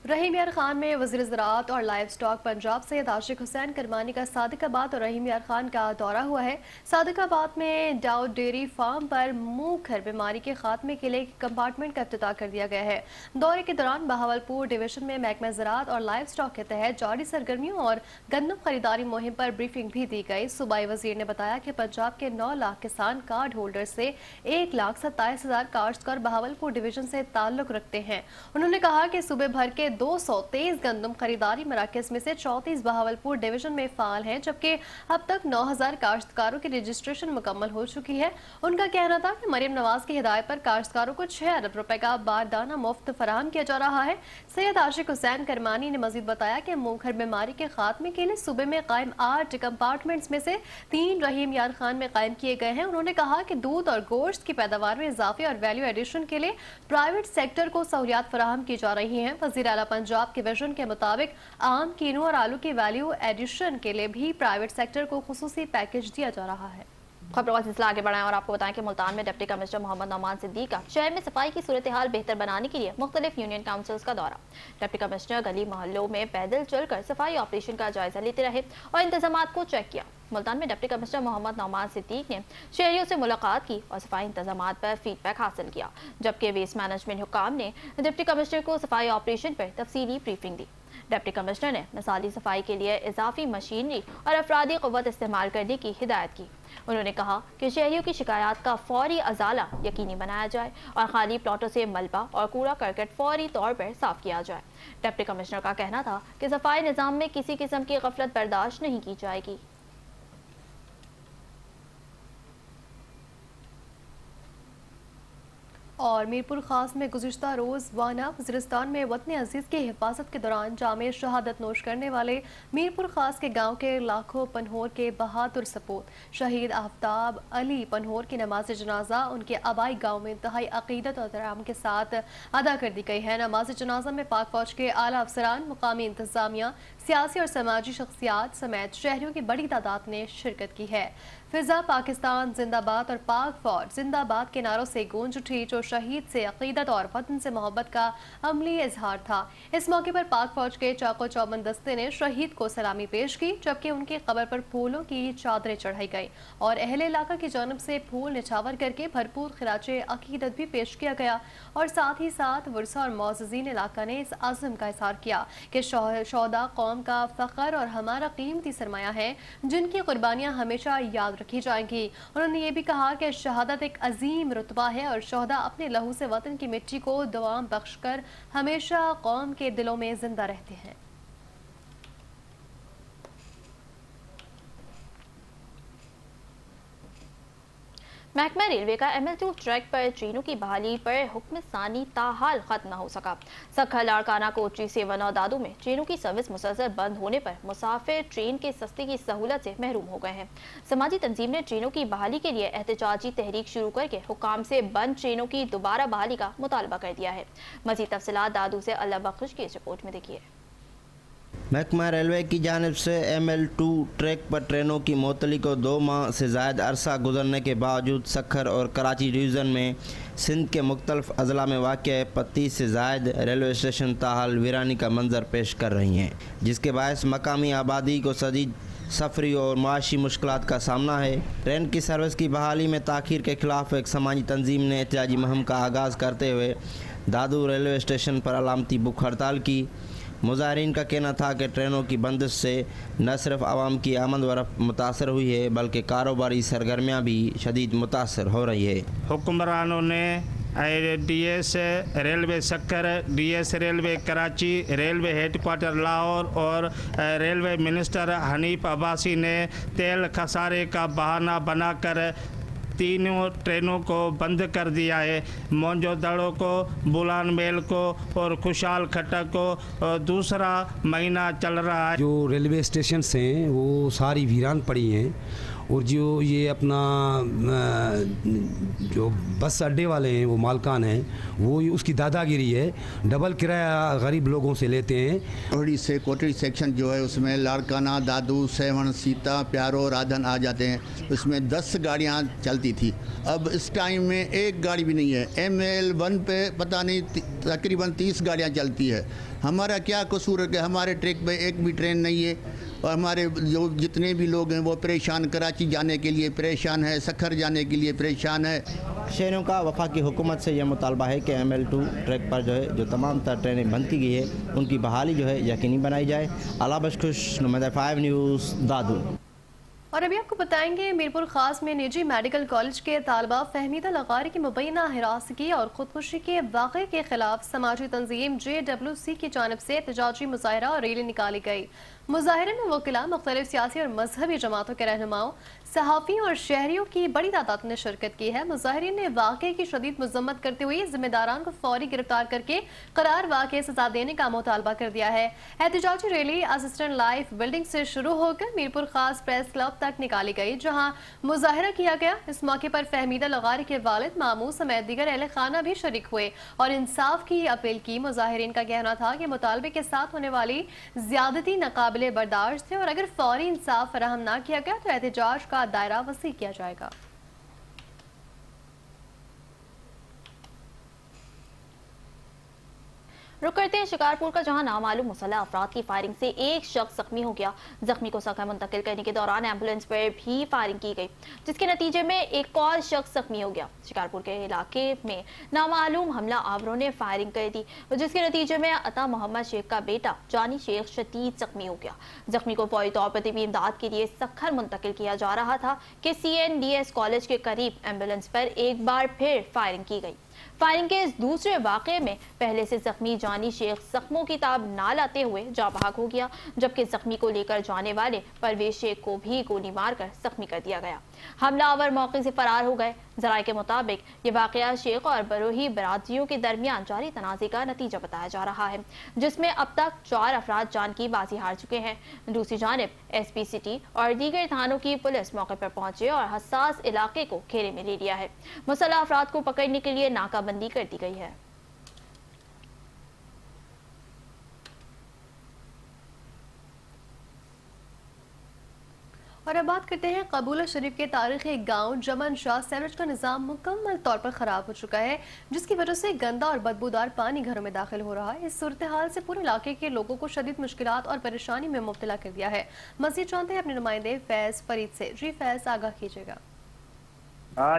Speaker 2: रहीम यार खान में वज़ीर ज़राअत और लाइव स्टॉक पंजाब सैयद आशिक हुसैन करमानी का सादिकाबाद और रहीम यार खान का दौरा हुआ है। सादिकाबाद में डाउट डेयरी फार्म पर मुंह खर बीमारी के खात्मे के लिए एक कंपार्टमेंट का इफ्तिताह कर दिया गया है। दौरे के दौरान बहावलपुर डिवीजन में महकमा ज़राअत और लाइव स्टॉक के तहत जारी सरगर्मियों और गंदम खरीदारी मुहिम पर ब्रीफिंग भी दी गई। सूबाई वजीर ने बताया कि पंजाब के 9 लाख किसान कार्ड होल्डर से 1,27,000 काश्तकार बहावलपुर डिवीजन से ताल्लुक रखते हैं। उन्होंने कहा कि सूबे भर के 223 गंदम खरीदारी मराकज में से 34 बहावलपुर डिवीजन में फाल हैं, जबकि अब तक 9,000 काश्तकारों की रजिस्ट्रेशन मुकम्मल हो चुकी है। उनका कहना था कि मरियम नवाज की हिदायत पर काश्तकारों को 6 अरब रुपए का बारदाना मुफ्त फराहम किया जा रहा है। सैयद आशिक हुसैन करमानी ने मजीद बताया कि मुंहखर बीमारी के खात्मे के लिए सूबे में कायम 8 कंपार्टमेंट्स में से 3 रहीम यार खान में कायम किए गए हैं। उन्होंने कहा कि दूध और गोश्त की पैदावार में इजाफे और वैल्यू एडिशन के लिए प्राइवेट सेक्टर को सहूलियात फराहम की जा रही हैं। वज़ीर आला पंजाब के विजन के मुताबिक आम, कीनू और आलू की वैल्यू एडिशन के लिए भी प्राइवेट सेक्टर को खुसूसी पैकेज दिया जा रहा है।
Speaker 1: खबरों का सिलसिला आगे बढ़ाएं और आपको बताएं कि मुल्तान में डिप्टी कमिश्नर मोहम्मद नौमान सिद्दीक का शहर में सफाई की सूरत हाल बेहतर बनाने के लिए मुख्तलिफ यूनियन काउंसिल्स का दौरा। डिप्टी कमिश्नर गली मोहल्लों में पैदल चलकर सफाई ऑपरेशन का जायजा लेते रहे और इंतजामात को चेक किया। मुल्तान में डिप्टी कमिश्नर मोहम्मद नौमान सिद्दीक ने शहरियों से मुलाकात की और सफाई इंतजामात पर फीडबैक हासिल किया, जबकि वेस्ट मैनेजमेंट हुकाम ने डिप्टी कमिश्नर को सफाई ऑपरेशन पर तफसीली ब्रीफिंग दी। डिप्टी कमिश्नर ने मिसाली सफाई के लिए इजाफी मशीनरी और अफरादी क़ुव्वत इस्तेमाल करने की हिदायत की। उन्होंने कहा कि शहरियों की शिकायत का फौरी अजाला यकीनी बनाया जाए और खाली प्लॉटों से मलबा और कूड़ा करकट फौरी तौर पर साफ किया जाए। डिप्टी कमिश्नर का कहना था कि सफाई निज़ाम में किसी किस्म की गफलत बर्दाश्त नहीं की जाएगी।
Speaker 2: और मीरपुर खास में गुज़िश्ता रोज़ वाना वज़ीरिस्तान में वतन अजीज़ की हिफाजत के दौरान जामे शहादत नोश करने वाले मीरपुर खास के गांव के लाखों पनहोर के बहादुर सपूत शहीद आफ्ताब अली पनहोर की नमाज जनाजा उनके आबाई गांव में इंतहाई अकीदत और एहतराम के साथ अदा कर दी गई है। नमाज जनाजा में पाक फौज के आला अफसरान, मुकामी इंतजामिया, सियासी और समाजी शख्सियात समेत शहरियों की बड़ी तादाद ने शिरकत की है। फिजा पाकिस्तान जिंदाबाद और पाक फौज जिंदाबाद के नारों से गूंज उठी, जो शहीद से अकीदत और वतन से मोहब्बत का अमली इजहार था। इस मौके पर पाक फौज के चाको चौबंद दस्ते ने शहीद को सलामी पेश की, जबकि उनकी कब्र पर फूलों की चादरें चढ़ाई गई और अहले इलाका की जानब से फूल निछावर करके भरपूर खिराचे अकीदत भी पेश किया गया। और साथ ही साथ वर्सा और मोअज़्ज़िज़ीन इलाका ने इस आज़म का इज़हार किया कि शौदा कौम का फ़ख्र और हमारा कीमती सरमाया है, जिनकी कुर्बानियाँ हमेशा याद रखी जाएंगी। उन्होंने ये भी कहा कि शहादत एक अजीम रुतबा है और शहदा अपने लहू से वतन की मिट्टी को दुआम बख्शकर हमेशा कौम के दिलों में जिंदा रहते हैं।
Speaker 1: महकमा रेलवे का ML2 ट्रैक पर ट्रेनों की बहाली पर हुक्म सानी ताहाल खत्म न हो सका। सखर लाड़काना कोची सेवन और दादू में ट्रेनों की सर्विस मुसलसल बंद होने पर मुसाफिर ट्रेन के सस्ते की सहूलत से महरूम हो गए हैं। समाजी तंजीम ने ट्रेनों की बहाली के लिए एहतजाजी तहरीक शुरू करके हुकाम से बंद ट्रेनों की दोबारा बहाली का मुतालबा कर दिया है। मज़ीद तफसीलात दादू से अल्लाह बख्श की इस रिपोर्ट में देखिए।
Speaker 3: महकमा रेलवे की जानिब से ML2 ट्रैक पर ट्रेनों की मुअत्तली को 2 माह से ज़ायद अरसा गुजरने के बावजूद सखर और कराची डिवीज़न में सिंध के मुख्तलिफ अजला में वाक़ 35 से ज़ायद रेलवे स्टेशन ताहाल वीरानी का मंजर पेश कर रही हैं, जिसके बायस मकामी आबादी को शदीद सफरी और माशी मुश्किलात का सामना है। ट्रेन की सर्विस की बहाली में ताख़ीर के खिलाफ एक समाजी तंजीम ने एहतजाजी मुहिम का आगाज़ करते हुए दादू रेलवे स्टेशन पर अलामती भूख हड़ताल की। मुज़ाहिरीन का कहना था कि ट्रेनों की बंदिश से न सिर्फ आवाम की आमद व रफ्त मुतासर हुई है, बल्कि कारोबारी सरगर्मियाँ भी शदीद मुतासर हो रही है।
Speaker 4: हुक्मरानों ने DS रेलवे सक्कर, DS railway Karachi, railway headquarter Lahore और रेलवे मिनिस्टर हनीफ अब्बासी ने तेल खसारे का बहाना बनाकर तीनों ट्रेनों को बंद कर दिया है। मोंजोदड़ो को, बुलान मेल को और खुशहाल खट्टक को दूसरा महीना चल रहा है।
Speaker 5: जो रेलवे स्टेशन हैं वो सारी वीरान पड़ी हैं और जो ये अपना जो बस अड्डे वाले हैं वो मालकान हैं, वो उसकी दादागिरी है, डबल किराया गरीब लोगों से लेते हैं।
Speaker 6: कोटड़ी से कोटड़ी सेक्शन जो है उसमें लाड़काना, दादू, सेवन, सीता, प्यारो, राधन आ जाते हैं। उसमें 10 गाड़ियाँ चलती थी, अब इस टाइम में एक गाड़ी भी नहीं है। ML1 पे पता नहीं तकरीबन 30 गाड़ियाँ चलती है। हमारा क्या कसूर है कि हमारे ट्रैक पे एक भी ट्रेन नहीं है, और हमारे जो जितने भी लोग हैं वो परेशान, कराची जाने के लिए परेशान है, सखर जाने के लिए परेशान है।
Speaker 3: शहरों का वफाकी हुकूमत से यह मुतालबा है कि ML2 ट्रैक पर जो है जो तमाम तर ट्रेनें बंद की गई है उनकी बहाली जो है यकीनी बनाई जाए। अला बशखुश, नुमाइंदा 5 न्यूज़, दादू।
Speaker 2: और अभी आपको बताएंगे मीरपुर खास में निजी मेडिकल कॉलेज के तालबा फहमीदा लगारी की मुबैना हिरासगी और खुदकुशी के वाक़े के खिलाफ समाजी तंजीम JWC की जानिब से एहतजाजी मुजाहरा और रैली निकाली गई। मुजाहरे में वकीला, मुख्तलिफ सियासी और मजहबी जमातों के रहनुमाओं, सहाफ़ियों और शहरियों की बड़ी तादाद ने शिरकत की है। मुजाहिरीन ने वाक़े की शदीद मजम्मत करते हुए जिम्मेदारान को फौरी गिरफ्तार करके करार वाक़े सजा देने का मुतालबा कर दिया है। एहतजाजी रैली असिस्टेंट लाइफ बिल्डिंग से शुरू होकर मीरपुर खास प्रेस क्लब तक निकाली गई, जहां मुजाहरा किया गया। इस मौके पर फहमीदा लगारी के वालिद मामू समेत दीगर अहले खाना भी शरीक हुए और इंसाफ की अपील की। मुजाहिरीन का कहना था कि मुतालबे के साथ होने वाली ज्यादती नाकाबिले बर्दाश्त है और अगर फौरी इंसाफ फराहम न किया गया तो एहतजाज का दायरा वसी किया जाएगा।
Speaker 1: रुक करते हैं शिकारपुर का, जहां नामालूम मुसल्लह अफराद की फायरिंग से एक शख्स जख्मी हो गया। जख्मी को सखा मुंतकिल करने के दौरान एम्बुलेंस पर भी फायरिंग की गई, जिसके नतीजे में एक और शख्स जख्मी हो गया। शिकारपुर के इलाके में नामालूम हमला आवरों ने फायरिंग कर दी, जिसके नतीजे में अता मोहम्मद शेख का बेटा जानी शेख शदीद जख्मी हो गया। जख्मी को फौरी तौर पर तिबी इमदाद के लिए सखर मुंतकिल किया जा रहा था कि CNDS कॉलेज के करीब एम्बुलेंस पर एक बार फिर फायरिंग की गई। फायरिंग के इस दूसरे वाक़े में पहले से जख्मी जानी शेख जख्मों की ताब ना लाते हुए जा भाग हो गया, जबकि जख्मी को लेकर जाने वाले परवेज शेख को भी गोली मारकर जख्मी कर दिया गया। हमलावर मौके से फरार हो गए। जराये के मुताबिक ये वाक़या शेख और बरोही बरादरियों के दरमियान जारी तनाज़े का नतीजा बताया जा रहा है, जिसमें अब तक 4 अफराद जान की बाजी हार चुके हैं। दूसरी जानिब SP सिटी और दीगर थानों की पुलिस मौके पर पहुंचे और हसास इलाके को घेरे में ले लिया है। मुसल्लह अफराद को पकड़ने के लिए नाकाबंदी कर दी गई है।
Speaker 2: और अब बात करते हैं कबूला शरीफ के तारीखी गांव जमन शाह। सीवरेज का निज़ाम मुकम्मल तौर पर ख़राब हो चुका है, जिसकी वजह से गंदा और बदबूदार पानी घरों में दाखिल हो रहा है। इस सूरत हाल से पूरे इलाके के लोगों को शदीद मुश्किलात और परेशानी में मुब्तला कर दिया है। मज़ीद जानते हैं अपने नुमाइंदे फैज़ फरीद से। जी फैज़, आगाह कीजिएगा।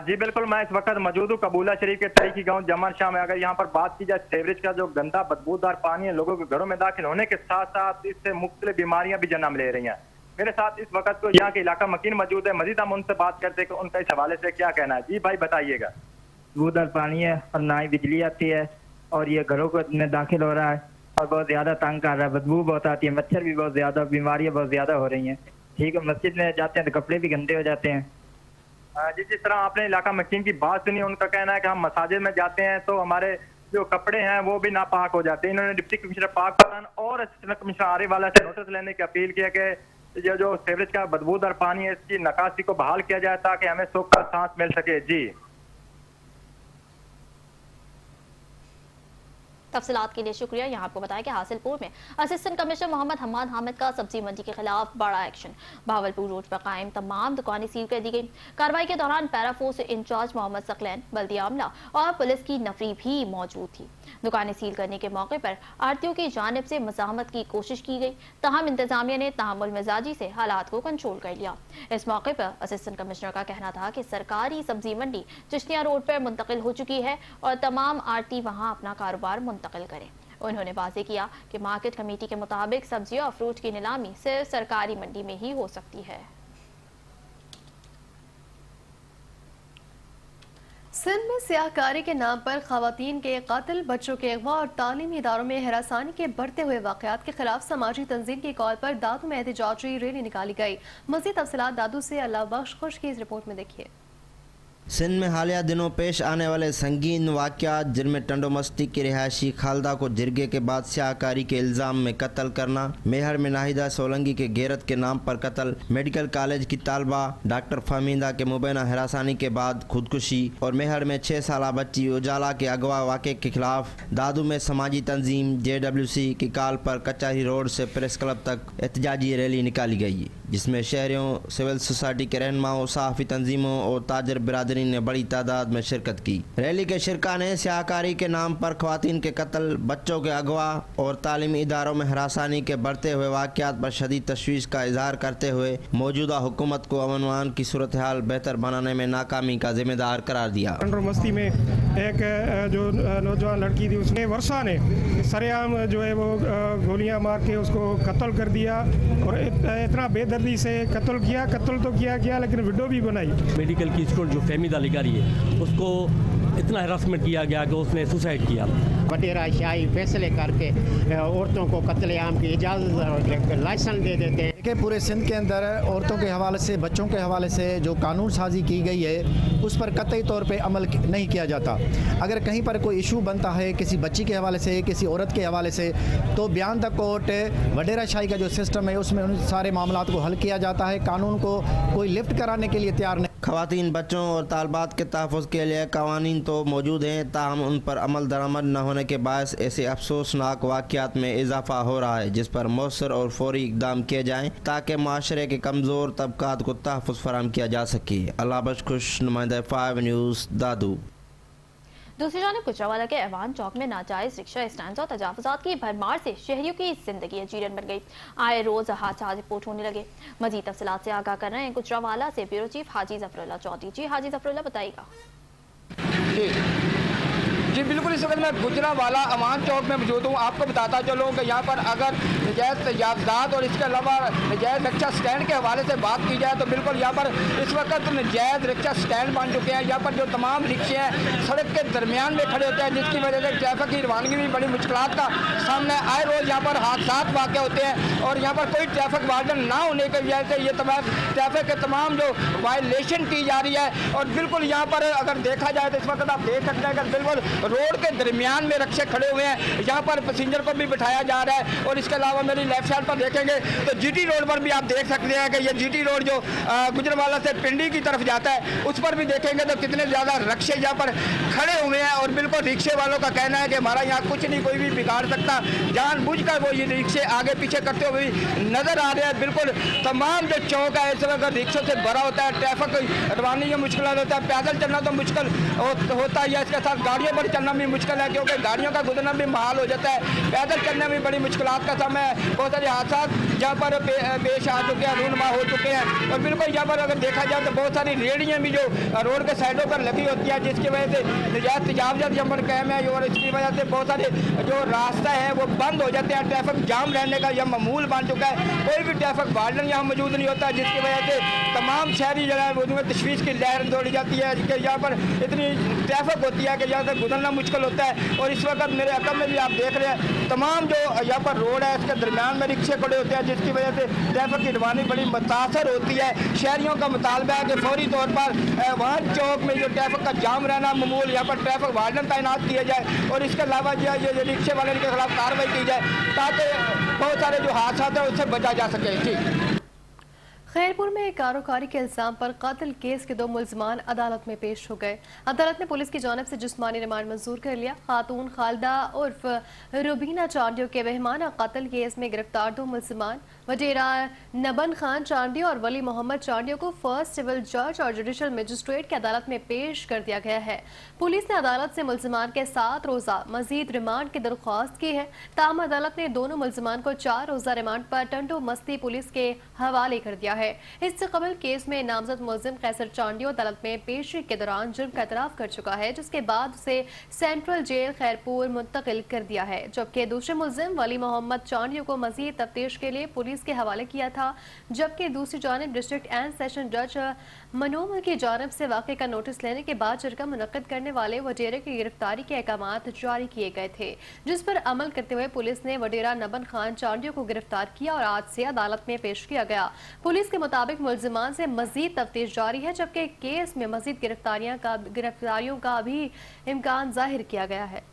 Speaker 7: जी बिल्कुल, मैं इस वक्त मौजूद हूँ कबूला शरीफ के तारीखी गांव जमन शाह में। अगर यहाँ पर बात की जाए सीवरेज का जो गंदा बदबूदार पानी है लोगों के घरों में दाखिल होने के साथ साथ इससे मुख्तलिफ बीमारियां भी जन्म ले रही हैं। मेरे साथ इस वक्त को यहाँ के इलाका मकीन मौजूद है। मजीद हम उनसे बात करते हैं कि उनका इस हवाले से क्या कहना है। जी भाई बताइएगा।
Speaker 8: बदबूदार पानी है और ना ही बिजली आती है और ये घरों को में दाखिल हो रहा है और बहुत ज्यादा तंग कर रहा है। बदबू बहुत आती है, मच्छर भी बहुत ज्यादा, बीमारियां बहुत ज्यादा हो रही हैं। ठीक है, मस्जिद में जाते हैं तो कपड़े भी गंदे हो जाते हैं।
Speaker 7: जी जिस तरह आपने इलाका मकीन की बात सुनी, उनका कहना है कि हम मसाजिद में जाते हैं तो हमारे जो कपड़े हैं वो भी नापाक हो जाते हैं। इन्होंने डिप्टी कमिश्नर पाक पठान और असिस्टेंट कमिश्नर आरिफ वाला से नोटिस लेने की अपील की है कि जो सीवरेज का बदबूदार पानी है इसकी निकासी को बहाल किया जाए ताकि हमें सुख का सांस मिल सके। जी
Speaker 1: तफसीलात के लिए शुक्रिया। यहाँ आपको बताया कि हासिलपुर में असिस्टेंट कमिश्नर मोहम्मद हम्माद हामिद का सब्जी मंडी के खिलाफ बड़ा एक्शन। भावलपुर रोड पर कायम तमाम दुकानें सील कर दी गई। कार्रवाई के दौरान पैराफोर्स इंचार्ज मोहम्मद सकलैन, बल्दिया अमला और पुलिस की नफरी भी मौजूद थी। दुकानें सील करने के मौके पर आड़तियों की जानिब से मज़ाहमत की कोशिश की गई, ताहम इंतजामिया ने तहम्मुल मिजाजी से हालात को कंट्रोल कर लिया। इस मौके पर असिस्टेंट कमिश्नर का कहना था कि सरकारी सब्जी मंडी चिश्तिया रोड पर मुंतकिल हो चुकी है और तमाम आड़ती वहां अपना कारोबार मुंतकिल करें। उन्होंने वाज़ेह किया कि मार्केट कमेटी के मुताबिक सब्जी और फ्रूट की नीलामी सिर्फ सरकारी मंडी में ही हो सकती है।
Speaker 2: सिंध में सियाहकारी के नाम पर खवातीन के कत्ल, बच्चों के अगवा और तालीमी इदारों में हरासानी के बढ़ते हुए वाक़यात के खिलाफ समाजी तंजीम की कॉल पर दादू में एहतजाजी रैली निकाली गई। मज़ीद तफसीलात दादू से अल्लाह बख्श खुश की इस रिपोर्ट में देखिए।
Speaker 3: सिंध में हालिया दिनों पेश आने वाले संगीन वाक़यात जिनमें टंडो मस्ती की रिहायशी खालदा को जिरगे के बाद स्याहकारी के इल्ज़ाम में कत्ल करना, मेहर में नाहिदा सोलंगी के गैरत के नाम पर कत्ल, मेडिकल कॉलेज की तालबा डॉक्टर फहमीदा के मुबैना हिरासानी के बाद खुदकुशी और मेहर में 6 साला बच्ची उजाला के अगवा वाक़े के खिलाफ दादू में समाजी तंजीम JWC की कॉल पर कचहरी रोड से प्रेस क्लब तक एहतजाजी रैली निकाली गई, जिसमें शहरियों, सिविल सोसाइटी के रहनुमाओं, सहाफ़ी तंजीमों और ताजर बिरादरी ने बड़ी तादाद में शिरकत की। रैली के शिरका ने स्याहकारी के नाम पर ख़वातीन के कत्ल, बच्चों के अगवा और तालीमी इदारों में हरासानी के बढ़ते हुए वाक़यात पर शदीद तशवीश का इजहार करते हुए मौजूदा हुकूमत को अमन की सूरत हाल बेहतर बनाने में नाकामी का जिम्मेदार करार दिया।
Speaker 9: टंडो मस्ती में एक जो नौजवान लड़की थी, उसने वर्षा ने सरेआम जो है वो गोलियां मार के उसको कत्ल कर दिया और इतना बेदर्दी से कत्ल किया। कत्ल तो किया लेकिन वीडियो भी बनाई।
Speaker 10: मेडिकल की स्टूडेंट जो फहमीदा लिगारी है, उसको इतना हरासमेंट किया गया कि उसने सुसाइड किया।
Speaker 11: वडेरा शाही फैसले करके औरतों को कत्लेआम की इजाज़त लाइसेंस दे देते हैं
Speaker 12: कि पूरे सिंध के अंदर औरतों के हवाले से, बच्चों के हवाले से जो कानून साजी की गई है उस पर कतई तौर पे अमल नहीं किया जाता। अगर कहीं पर कोई इशू बनता है किसी बच्ची के हवाले से, किसी औरत के हवाले से, तो बयान द कोर्ट वडेरा शाही का जो सिस्टम है उसमें उन सारे मामलात को हल किया जाता है। कानून को कोई लिफ्ट कराने के लिए तैयार नहीं।
Speaker 3: ख़वातीन, बच्चों और तालबात के तहफ़्फ़ुज़ के लिए कवानीन तो मौजूद हैं, ताहम उन पर अमल दरामद न होने के बायस ऐसे अफसोसनाक वाक़यात में इजाफ़ा हो रहा है जिस पर मौसर और फौरी इक़दाम किए जाएँ ताकि माशरे के कमज़ोर तबक़ात को तहफ़्फ़ुज़ फराहम किया जा सके। अल्लाह बख्श खुश, नुमाइंदा 5 न्यूज़, दादू।
Speaker 1: दूसरी जानिब गुजरावाला के ऐवान चौक में नाजायज रिक्शा स्टैंड और तजावुजात की भरमार से शहरियों की जिंदगी अजीरन बन गई। आए रोज हादसा रिपोर्ट होने लगे। मजीद तफसीलात से आगाह कर रहे हैं गुजरावाला से ब्यूरो चीफ हाजी जफरुल्लाह चौधरी। जी हाजी जफरुल्लाह, बताइएगा।
Speaker 13: जी बिल्कुल, इस वक्त मैं गुजरावाला अवान चौक में मौजूद हूँ। आपको बताता चलूँ कि यहाँ पर अगर नजायज़ तजावुज़ात और इसके अलावा नजायज़ रिक्शा स्टैंड के हवाले से बात की जाए तो बिल्कुल यहाँ पर इस वक्त नजायज़ रिक्शा स्टैंड बन चुके हैं। यहाँ पर जो तमाम रिक्शे हैं सड़क के दरमियान में खड़े होते हैं, जिसकी वजह से ट्रैफिक की रवानगी भी बड़ी मुश्किलात का सामने आए रोज़ यहाँ पर हादसा वाक़ होते हैं और यहाँ पर कोई ट्रैफिक वार्डन ना होने की वजह से ये तमाम ट्रैफिक के तमाम जो वायलेशन की जा रही है। और बिल्कुल यहाँ पर अगर देखा जाए तो इस वक्त आप देख सकते हैं कि बिल्कुल रोड के दरमियान में रिक्शे खड़े हुए हैं। यहाँ पर पैसेंजर को भी बिठाया जा रहा है और इसके अलावा मेरी लेफ्ट साइड पर देखेंगे तो GT रोड पर भी आप देख सकते हैं कि ये GT रोड जो गुजरावाला से पिंडी की तरफ जाता है उस पर भी देखेंगे तो कितने ज़्यादा रिक्शे यहाँ पर खड़े हुए हैं। और बिल्कुल रिक्शे वालों का कहना है कि हमारा यहाँ कुछ नहीं, कोई भी बिगाड़ सकता, जानबूझकर वो ये रिक्शे आगे पीछे करते हुए नजर आ रहे हैं। बिल्कुल तमाम जो चौक है इस वक्त रिक्शों से भरा होता है, ट्रैफिक रवानी में मुश्किल होता है, पैदल चलना तो मुश्किल होता ही है, इसके साथ गाड़ियों पर चलना भी मुश्किल है क्योंकि गाड़ियों का गुजरना भी महाल हो जाता है। पैदल चलने में बड़ी मुश्किलात का समय है। बहुत सारे हादसा यहाँ पर पेश आ चुके हैं, रूनमा हो चुके हैं। और बिल्कुल यहाँ पर अगर देखा जाए तो बहुत सारी रेहड़ियाँ भी जो रोड के साइडों पर लगी होती है जिसकी वजह से नजायज़ तजावुज़ात यहाँ पर कायम है और इसकी वजह से बहुत सारे जो रास्ता है वो बंद हो जाते हैं। ट्रैफिक जाम रहने का यह मामूल बन चुका है। कोई भी ट्रैफिक वार्डन यहाँ मौजूद नहीं होता जिसकी वजह से तमाम शहरी जो है उनमें तशवीश की लहर दौड़ी जाती है कि यहाँ पर इतनी ट्रैफिक होती है कि यहाँ से गुजरना मुश्किल होता है। और इस वक्त मेरे अकल में भी आप देख रहे हैं तमाम जो यहाँ पर रोड है इसके दरमियान में रिक्शे खड़े होते हैं जिसकी वजह से ट्रैफिक की रवानी बड़ी मुतासर होती है। शहरियों का मुतालबा है कि फौरी तौर पर वहाँ चौक में जो ट्रैफिक का जाम रहना मामूल, यहाँ पर ट्रैफिक वार्डन तैनात किए जाए और इसके अलावा जो ये रिक्शे वाले के खिलाफ कार्रवाई की जाए ताकि बहुत सारे जो हादसा है उससे बचा जा सके। ठीक।
Speaker 2: खैरपुर में एक कारोबारी के इल्जाम पर कातिल केस के 2 मुल्ज़मान अदालत में पेश हो गए। अदालत ने पुलिस की जानिब से जिस्मानी रिमांड मंजूर कर लिया। खातून खालदा उर्फ रुबीना चांडियो के बहमाना कत्ल केस में गिरफ्तार 2 मुल्ज़मान वडेरा नबन खान चांडियो और वली मोहम्मद चांडियो को फर्स्ट सिविल जज और जुडिशल मजिस्ट्रेट की अदालत में पेश कर दिया गया है। पुलिस ने अदालत से मुल्ज़मान के 7 रोज़ा मजीद रिमांड की दरख्वास्त की है। ताहम अदालत ने दोनों मुल्ज़मान को 4 रोज़ा रिमांड पर टंडो मस्ती पुलिस के हवाले कर दिया है। इससे कबल केस में नामजद मुल्जिम कैसर चांडियो अदालत में पेशी के दौरान जुर्म का एतराफ कर चुका है, जिसके बाद उसे सेंट्रल जेल खैरपुर मुंतकिल कर दिया है, जबकि दूसरे मुल्जिम वली मोहम्मद चांडियो को मजीद तफ्तीश के लिए पुलिस के हवाले किया था। जबकि दूसरी जानिब डिस्ट्रिक्ट एंड सेशन जज मनोमल की जानिब से वाक़े का नोटिस लेने के बाद जरगा मुनक्किद करने वाले वडेरा की गिरफ्तारी के अहकामात जारी किए गए थे, जिस पर अमल करते हुए पुलिस ने वडेरा नबन खान चांडियों को गिरफ्तार किया और आज से अदालत में पेश किया गया। पुलिस के मुताबिक मुल्जिमान से मजीद तफ्तीश जारी है, जबकि केस में मजीद गिरफ्तारियों का भी इम्कान जाहिर किया गया है।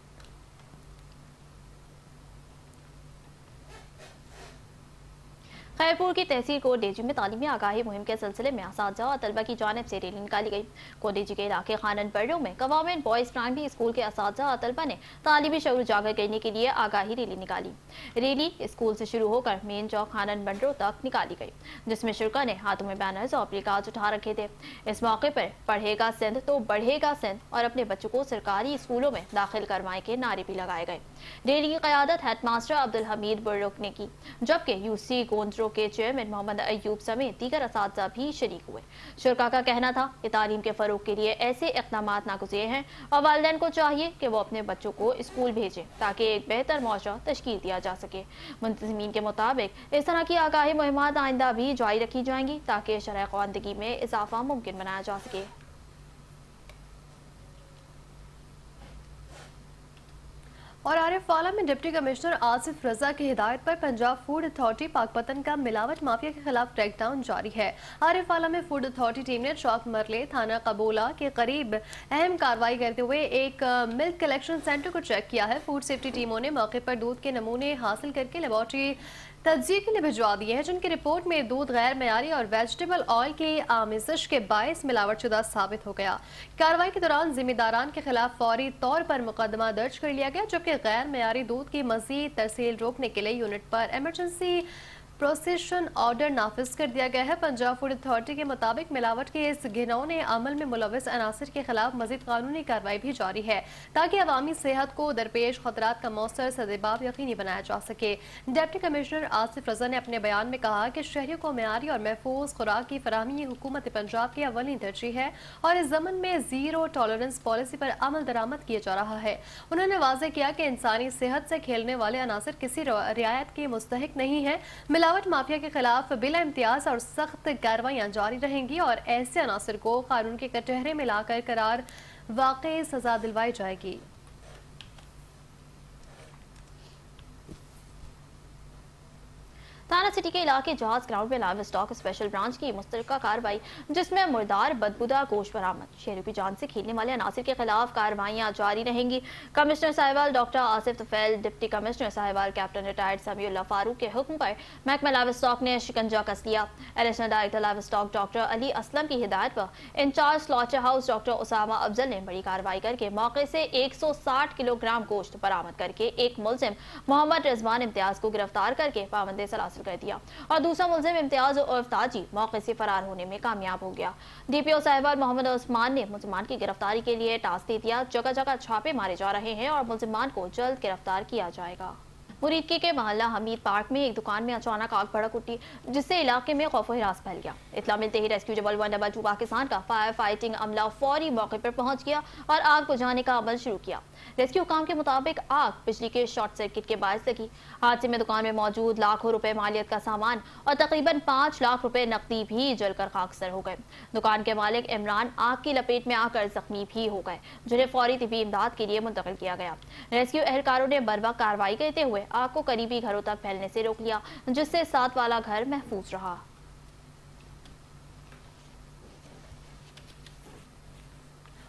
Speaker 1: खैरपुर की तहसील कोडेजी में तालीमी आगाही मुहिम के सिलसिले में असातिज़ा और तलबा की जानिब से रैली निकाली गई। कोडेजी के इलाके खानन बर्डो में गवर्नमेंट बॉयज़ प्राइमरी स्कूल के असातिज़ा और तलबा ने तालीमी शऊर उजागर करने के लिए आगाही रैली निकाली। रैली स्कूल से शुरू होकर मेन चौक खानन बर्डो तक निकाली गई, जिसमें शुरका ने हाथों में बैनर्स और प्लेकार्ड्स उठा रखे थे। इस मौके पर पढ़ेगा सिंध तो बढ़ेगा सिंध और अपने बच्चों को सरकारी स्कूलों में दाखिल करवाएं के नारे भी लगाए गए। रैली की क़यादत हेडमास्टर अब्दुल हमीद बुर्रुक ने की, जबकि यूसी गोंद्रो के चेयरमैन मोहम्मद अयूब समेत दीगर असातिज़ा भी शरीक हुए। शुरका का कहना था कि तालीम के फ़रोग के लिए ऐसे इक़दामात नागुज़ीर हैं और वालिदैन को चाहिए कि वो अपने बच्चों को स्कूल भेजें ताकि एक बेहतर मौशरा तश्कील दिया जा सके। मुंतज़मीन के मुताबिक इस तरह की आगाही मुहिमात आइंदा भी जारी रखी जाएंगी ताकि शरह ख़वानदगी में इजाफा मुमकिन बनाया जा सके।
Speaker 2: और आरिफवाला में डिप्टी कमिश्नर आसिफ रजा की हिदायत पर पंजाब फूड अथॉरिटी पाकपतन का मिलावट माफिया के खिलाफ क्रैकडाउन जारी है। आरिफवाला में फूड अथॉरिटी टीम ने चौक मरले थाना कबोला के करीब अहम कार्रवाई करते हुए एक मिल्क कलेक्शन सेंटर को चेक किया है। फूड सेफ्टी टीमों ने मौके पर दूध के नमूने हासिल करके लेबॉर्ट्री तज्जिए के लिए भिजवा दिए हैं, जिनकी रिपोर्ट में दूध गैर मयारी और वेजिटेबल ऑयल की आमिज़श के बायस मिलावटशुदा साबित हो गया। कार्रवाई के दौरान जिम्मेदारान के खिलाफ फौरी तौर पर मुकदमा दर्ज कर लिया गया, जबकि गैर मयारी दूध की मजीद तरसील रोकने के लिए यूनिट पर इमरजेंसी प्रोसेशन ऑर्डर नाफिज कर दिया गया है। पंजाब फूड अथॉरिटी के मुताबिक मिलावट के इस घिनौने अमल में मुलविस अनासर के खिलाफ मजीद कानूनी कार्रवाई भी जारी है ताकि अवामी सेहत को दरपेश खतरात का मौसर सदेबाब यकीनी बनाया जा सके। डिप्टी कमिश्नर आसिफ रजा ने अपने बयान में कहा कि शहरियों को मेयारी और महफूज खुराक की फराहमी हुकूमत पंजाब की अवली तरजीह है और इस जमन में जीरो टॉलरेंस पॉलिसी पर अमल दरामद किया जा रहा है। उन्होंने वाज़ेह किया कि इंसानी सेहत से खेलने वाले अनासर किसी रियायत के मुस्तहिक नहीं है। मिलावट माफिया के खिलाफ बिला इम्तियाज और सख्त कार्रवाइयां जारी रहेंगी और ऐसे अनासर को कानून के कटहरे में लाकर करार वाकई सजा दिलवाई जाएगी।
Speaker 1: थाना सिटी के इलाके जहाज ग्राउंड में लाइव स्टॉक स्पेशल ब्रांच की मुश्तरका कार्रवाई, जिसमें मुर्दार बदबूदार गोश्त बरामद। शहरों की जान से खेलने वाले अनासिर के खिलाफ कार्रवाइयां जारी रहेंगी। Commissioner Sahiwal doctor Asif Tufail, deputy commissioner Sahiwal captain retired Samiullah Farooq के हुक्म पर महकमा लाइव स्टॉक ने शिकंजा कस लिया। Additional director livestock doctor Ali Aslam की हिदायत पर incharge slaughter house doctor Usama Afzal ने बड़ी कार्रवाई करके मौके से 160 किलोग्राम गोश्त बरामद करके एक मुलजिम मोहम्मद रिजवान इम्तियाज को गिरफ्तार करके पाबंदी सलासिल कर दिया और दूसरा मुलजिम इम्तियाज उर्फ ताजी मौके से फरार होने में कामयाब हो गया। डीपीओ साहिबाल मोहम्मद उस्मान ने मुलजिमान की गिरफ्तारी के लिए टास्क दे दिया। जगह जगह छापे मारे जा रहे हैं और मुलजिमान को जल्द गिरफ्तार किया जाएगा। मुरीदकी के मोहल्ला हमीद पार्क में एक दुकान में अचानक आग भड़क उठी, जिससे इलाके में खौफ व हिरास फैल गया। इत्तला मिलते ही रेस्क्यू डबल 122 पाकिस्तान का फायर फाइटिंग अमला फौरी मौके पर पहुंच गया और आग बुझाने का अमल शुरू किया। रेस्क्यू काम के मुताबिक आग बिजली के शॉर्ट सर्किट के बायस लगी। हादसे में दुकान में मौजूद लाखों रुपए मालियत का सामान और तकरीबन 5 लाख रुपए नकदी भी जलकर खाकसर हो गए। दुकान के मालिक इमरान आग की लपेट में आकर जख्मी भी हो गए, जिन्हें फौरी तिबी इमदाद के लिए मुंतकिल किया गया। रेस्क्यू एहलकारों ने बर्वक्त कार्रवाई करते हुए आग को करीबी घरों तक फैलने से रोक लिया, जिससे साथ वाला घर महफूज रहा।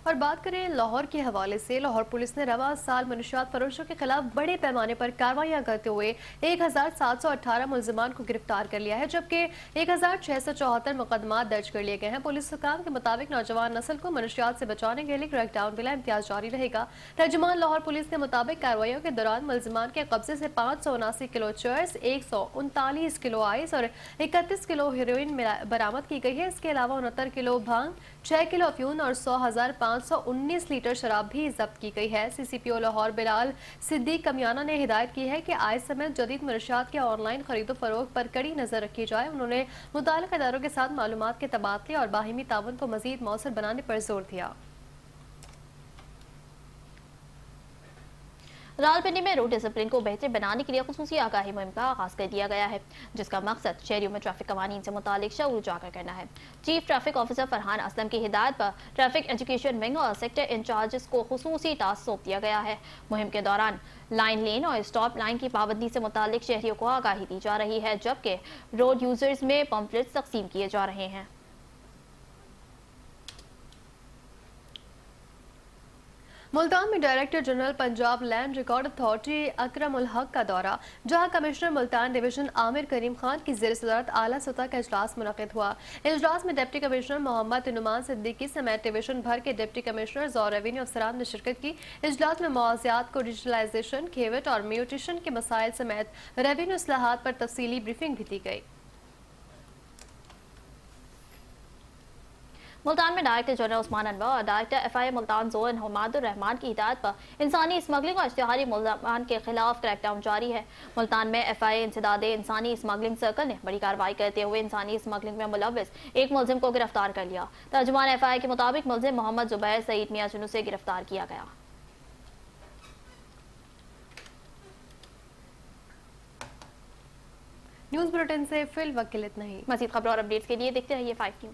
Speaker 2: और बात करें लाहौर के हवाले से, लाहौर पुलिस ने रवा साल मनशियात फरोशों के खिलाफ बड़े पैमाने पर कार्रवाइयां करते हुए 1718 मुलजिमान को गिरफ्तार कर लिया है, जबकि 1674 मुकदमा दर्ज कर लिए गए हैं। पुलिस हुकाम के मुताबिक नौजवान नस्ल को मनशियात से बचाने के लिए क्रैकडाउन बिला इम्तियाज जारी रहेगा। तर्जुमान लाहौर पुलिस के मुताबिक कार्रवाइयों के दौरान मुलजिमान के कब्जे से 579 किलो चर्स, 139 किलो आइस और 31 किलो हेरोइन बरामद की गई है। इसके अलावा 69 किलो भांग, 6 किलो अफ्यून और 100,519 लीटर शराब भी जब्त की गई है। सीसीपीओ लाहौर बिलाल सिद्दीक कमियाना ने हिदायत की है कि आय समेत जदीद मनशियात के ऑनलाइन खरीदो फरोख्त पर कड़ी नजर रखी जाए। उन्होंने मुताल्लिक़ इदारों के साथ मालूमात के तबादले और बाहिमी ताउन को मजीद मौसर बनाने पर जोर दिया।
Speaker 1: रावलपिंडी में रोड डिसिप्लिन को बेहतर बनाने के लिए खुसूसी आगाही मुहिम का आगाज कर दिया गया है, जिसका मकसद शहरियों में ट्रैफिक कवानीन से मुतालिक शऊर उजागर करना है। Chief traffic officer Farhan Aslam की हिदायत पर ट्रैफिक एजुकेशन विंग और सेक्टर इंचार्जेस को खुसूसी टास्क सौंप दिया गया है। मुहिम के दौरान लाइन लेन और स्टॉप लाइन की पाबंदी से मुतालिक शहरियों को आगाही दी जा रही है, जबकि रोड यूजर्स में पम्पलेट्स तकसीम किए जा रहे हैं।
Speaker 2: मुल्तान में director general Punjab land record authority Akram ul Haq का दौरा, जहां कमिश्नर मुल्तान डिवीजन आमिर करीम खान की ज़ेर सदारत आला सतह का इजलास मुनक़िद हुआ। इजलास में डिप्टी कमिश्नर मोहम्मद नुमान सिद्दीकी समेत डिवीजन भर के डिप्टी कमिश्नर्स और रेवेन्यू अफसरान ने शिरकत की। इजलास में मुआवज़ात को डिजिटलाइजेशन, खेवट और म्यूटेशन के मसाइल समेत रेवेन्यू इस्लाहात पर तफसीली ब्रीफिंग भी दी गई।
Speaker 1: मुल्तान में डायरेक्टर जनरल उस्मान अनवर और director FIA Multan zone Hamadur Rehman की हिदायत पर इंसानी स्मगलिंग और इश्तिहारी मुल्ज़मान के खिलाफ क्रैकडाउन जारी है। मुल्तान में FIA इंसदाद इंसानी स्मगलिंग सर्कल ने बड़ी कार्रवाई करते हुए इंसानी स्मगलिंग में मुलव्विस एक मुलजिम को गिरफ्तार कर लिया। तर्जुमान FIA के मुताबिक मुलजिम मोहम्मद जुबैर सईद मियां चुनू से गिरफ्तार किया गया।
Speaker 2: न्यूज़ बुलेटिन से फिल वक्त इतना ही।
Speaker 1: मज़ीद खबरों और अपडेट्स के लिए देखते रहिए 5 न्यूज़।